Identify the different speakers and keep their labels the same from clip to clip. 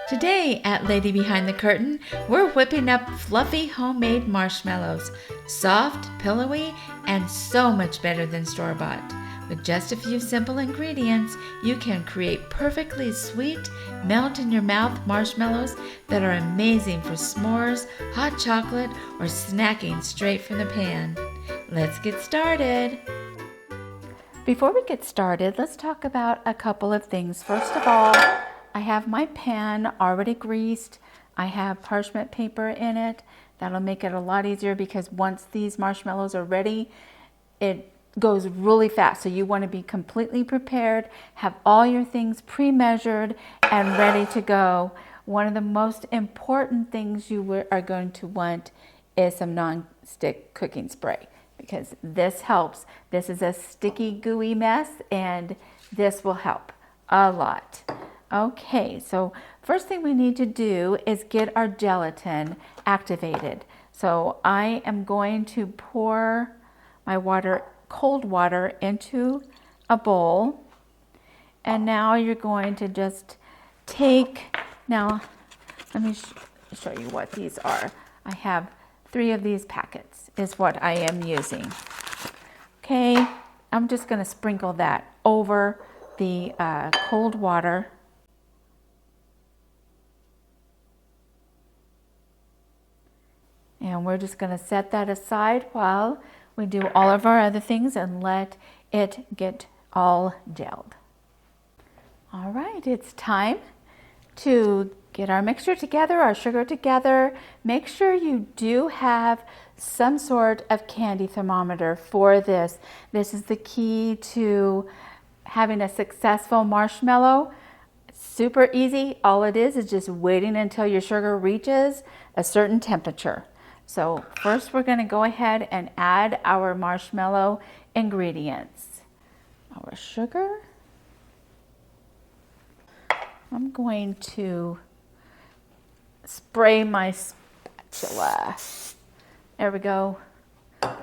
Speaker 1: Today at Lady Behind the Curtain, we're whipping up fluffy homemade marshmallows. Soft, pillowy, and so much better than store-bought. With just a few simple ingredients, you can create perfectly sweet, melt-in-your-mouth marshmallows that are amazing for s'mores, hot chocolate, or snacking straight from the pan. Let's get started. Before we get started, let's talk about a couple of things. First of all, I have my pan already greased. I have parchment paper in it. That'll make it a lot easier because once these marshmallows are ready, it goes really fast. So you want to be completely prepared, have all your things pre-measured and ready to go. One of the most important things you are going to want is some non-stick cooking spray, because this helps. This is a sticky, gooey mess, and this will help a lot. Okay, so first thing we need to do is get our gelatin activated. So I am going to pour my cold water into a bowl. And now you're going to just now let me show you what these are. I have 3 of these packets is what I am using. Okay, I'm just going to sprinkle that over the cold water. And we're just going to set that aside while we do all of our other things and let it get all gelled. All right, it's time to get our mixture together, our sugar together. Make sure you do have some sort of candy thermometer for this. This is the key to having a successful marshmallow. Super easy. All it is just waiting until your sugar reaches a certain temperature. So first we're going to go ahead and add our marshmallow ingredients. Our sugar. I'm going to spray my spatula. There we go. I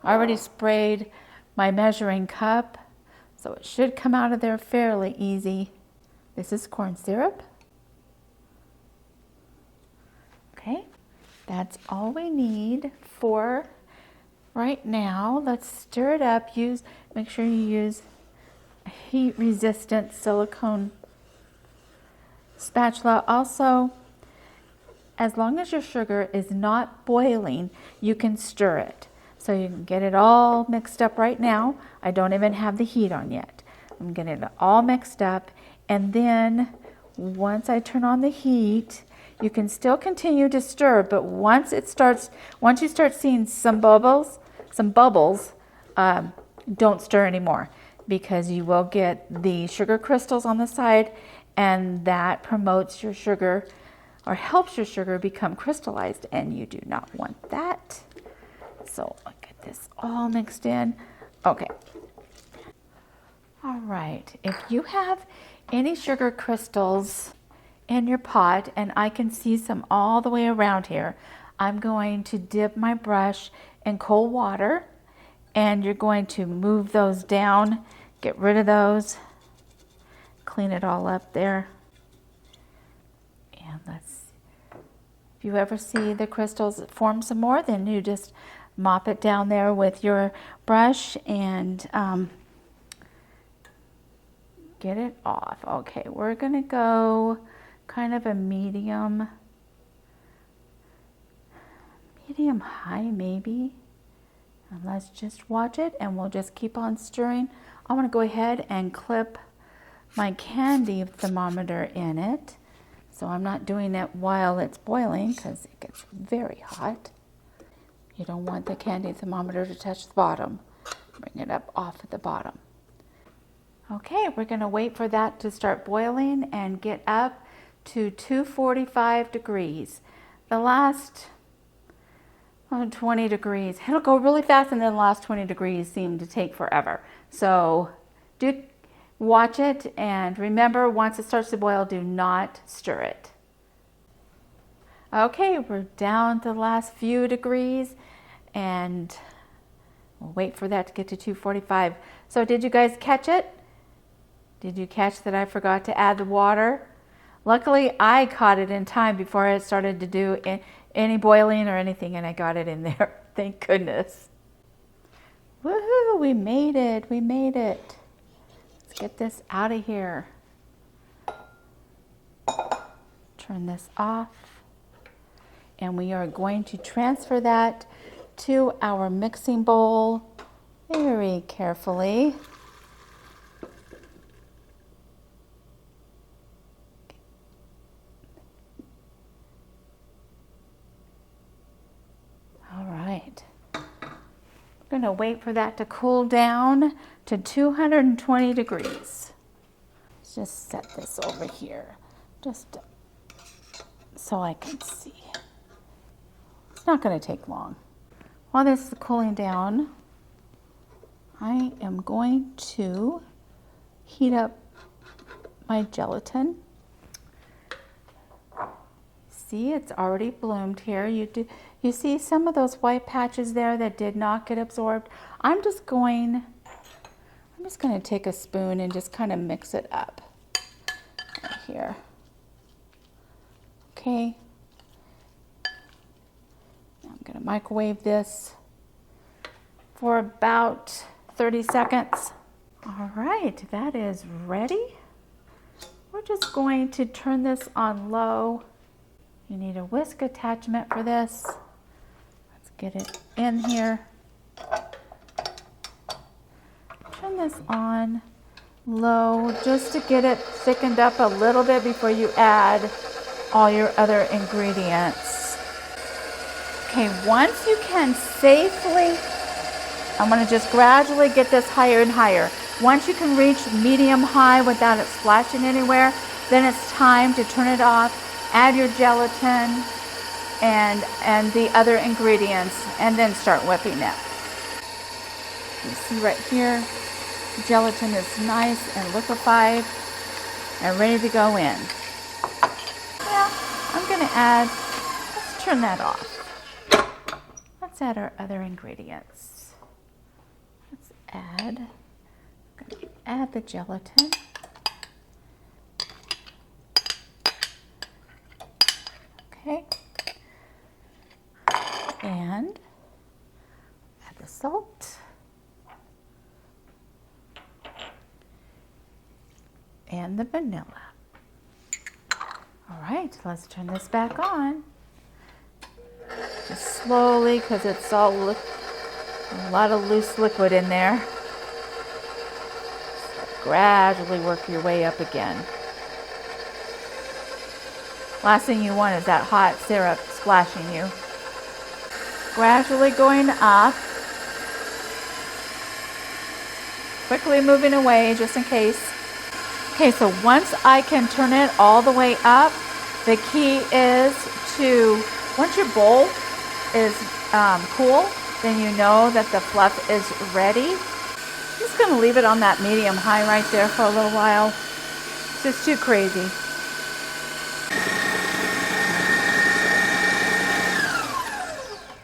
Speaker 1: already sprayed my measuring cup, so it should come out of there fairly easy. This is corn syrup. Okay. That's all we need for right now. Let's stir it up. Make sure you use a heat-resistant silicone spatula. Also, as long as your sugar is not boiling, you can stir it. So you can get it all mixed up right now. I don't even have the heat on yet. I'm getting it all mixed up, and then once I turn on the heat, you can still continue to stir, but once you start seeing some bubbles, don't stir anymore, because you will get the sugar crystals on the side, and that promotes your sugar or helps your sugar become crystallized, and you do not want that. So I'll get this all mixed in. Okay. All right. If you have any sugar crystals in your pot, and I can see some all the way around here, I'm going to dip my brush in cold water, and you're going to move those down, get rid of those, clean it all up there. And if you ever see the crystals form some more, then you just mop it down there with your brush and get it off. Okay, we're gonna go kind of a medium high maybe. And let's just watch it, and we'll just keep on stirring. I'm going to go ahead and clip my candy thermometer in it. So I'm not doing it while it's boiling because it gets very hot. You don't want the candy thermometer to touch the bottom. Bring it up off at the bottom. Okay, we're going to wait for that to start boiling and get up to 245 degrees. The last 20 degrees, it'll go really fast, and then the last 20 degrees seem to take forever. So do watch it, and remember, once it starts to boil, do not stir it. Okay, we're down to the last few degrees, and we'll wait for that to get to 245. So did you guys catch it? Did you catch that I forgot to add the water? Luckily, I caught it in time before it started to do any boiling or anything, and I got it in there. Thank goodness. Woohoo, we made it, we made it. Let's get this out of here. Turn this off. And we are going to transfer that to our mixing bowl very carefully. All right. We're going to wait for that to cool down to 220 degrees. Let's just set this over here, just so I can see. It's not going to take long. While this is cooling down, I am going to heat up my gelatin. See, it's already bloomed here. You see some of those white patches there that did not get absorbed. I'm just going to take a spoon and just kind of mix it up right here. Okay. Now I'm going to microwave this for about 30 seconds. All right, that is ready. We're just going to turn this on low. You need a whisk attachment for this. Let's get it in here. Turn this on low just to get it thickened up a little bit before you add all your other ingredients. Okay, once you can safely, I'm going to just gradually get this higher and higher. Once you can reach medium high without it splashing anywhere, then it's time to turn it off. Add your gelatin and the other ingredients, and then start whipping it. You see right here, the gelatin is nice and liquefied and ready to go in. Now, I'm going to add, let's turn that off. Let's add our other ingredients. Let's add the gelatin. Okay, and add the salt, and the vanilla. All right, let's turn this back on. Just slowly, because it's all a lot of loose liquid in there. So gradually work your way up again. Last thing you want is that hot syrup splashing you. Gradually going up. Quickly moving away just in case. Okay, so once I can turn it all the way up, the key is to, once your bowl is cool, then you know that the fluff is ready. I'm just going to leave it on that medium high right there for a little while. It's just too crazy.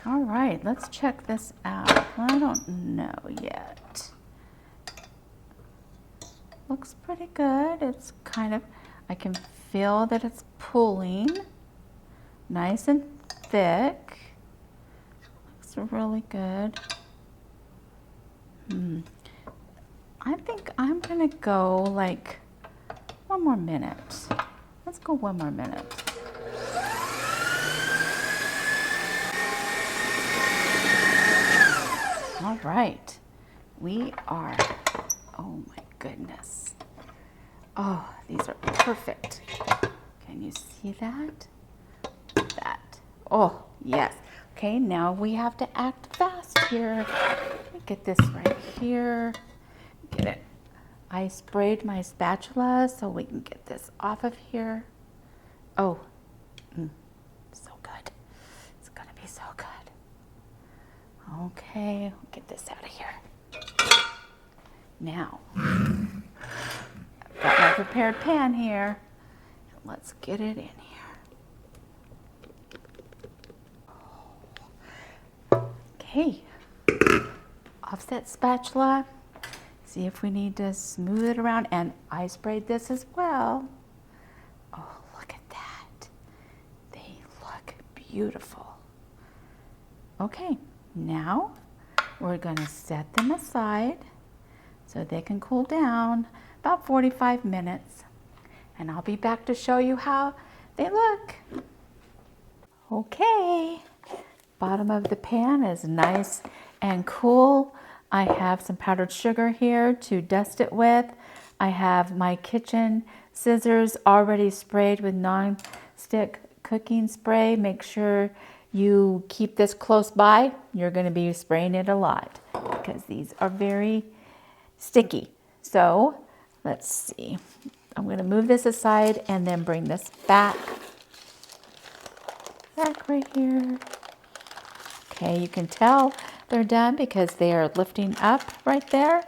Speaker 1: All right, let's check this out. I don't know yet. Looks pretty good. It's kind of, I can feel that it's pooling. Nice and thick. Looks really good. I think I'm gonna go like 1 more minute. Let's go 1 more minute. All right, we are, oh my goodness. Oh, these are perfect. Can you see that? That. Oh, yes. Okay, now we have to act fast here. Get this right here. Get it. I sprayed my spatula so we can get this off of here. Oh, so good. It's gonna be so good. Okay, get this out of here. Now, I've got my prepared pan here. Let's get it in here. Okay, offset spatula. See if we need to smooth it around. And I sprayed this as well. Oh, look beautiful. Okay, now we're going to set them aside so they can cool down about 45 minutes. And I'll be back to show you how they look. Okay, bottom of the pan is nice and cool. I have some powdered sugar here to dust it with. I have my kitchen scissors already sprayed with non-stick cooking spray. Make sure you keep this close by. You're going to be spraying it a lot because these are very sticky. So let's see. I'm going to move this aside and then bring this back right here. Okay, you can tell they're done because they are lifting up right there.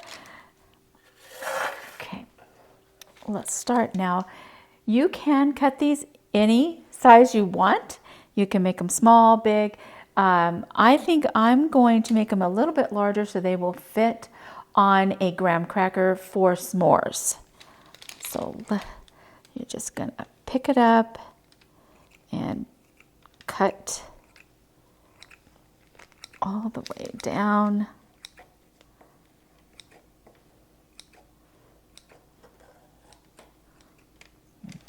Speaker 1: Okay, let's start now. You can cut these any size you want. You can make them small, big. I think I'm going to make them a little bit larger so they will fit on a graham cracker for s'mores. So you're just going to pick it up and cut all the way down.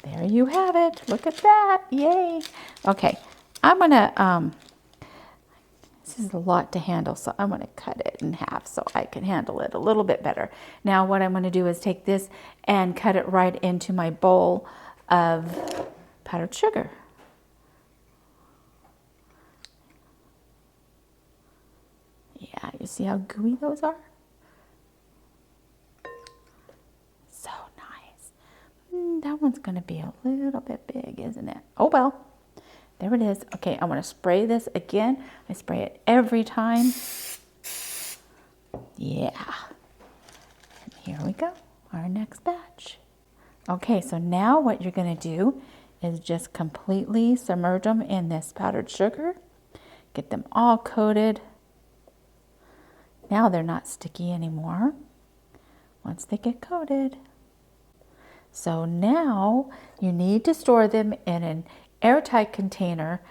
Speaker 1: There you have it. Look at that. Yay. Okay, I'm going to, this is a lot to handle, so I'm going to cut it in half so I can handle it a little bit better. Now what I'm going to do is take this and cut it right into my bowl of powdered sugar. Yeah, you see how gooey those are? So nice. That one's going to be a little bit big, isn't it? Oh well. There it is. Okay, I'm going to spray this again. I spray it every time. Yeah. And here we go, our next batch. Okay, so now what you're going to do is just completely submerge them in this powdered sugar. Get them all coated. Now they're not sticky anymore once they get coated. So now you need to store them in an airtight container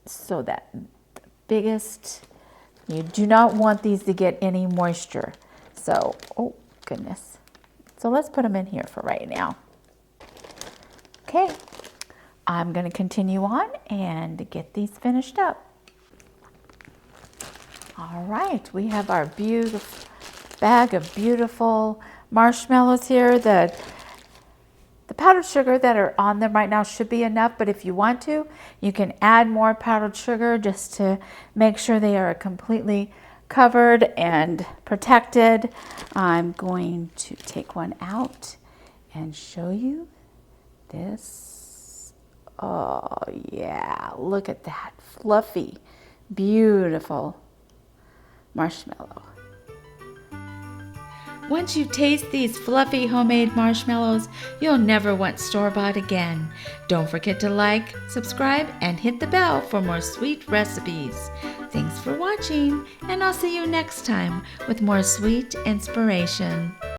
Speaker 1: so that the biggest, you do not want these to get any moisture. So, oh goodness. So let's put them in here for right now. Okay, I'm going to continue on and get these finished up. All right, we have our beautiful bag of beautiful marshmallows here. The powdered sugar that are on them right now should be enough, but if you want to, you can add more powdered sugar just to make sure they are completely covered and protected. I'm going to take one out and show you this. Oh yeah, look at that fluffy, beautiful marshmallow.
Speaker 2: Once you taste these fluffy homemade marshmallows, you'll never want store-bought again. Don't forget to like, subscribe, and hit the bell for more sweet recipes. Thanks for watching, and I'll see you next time with more sweet inspiration.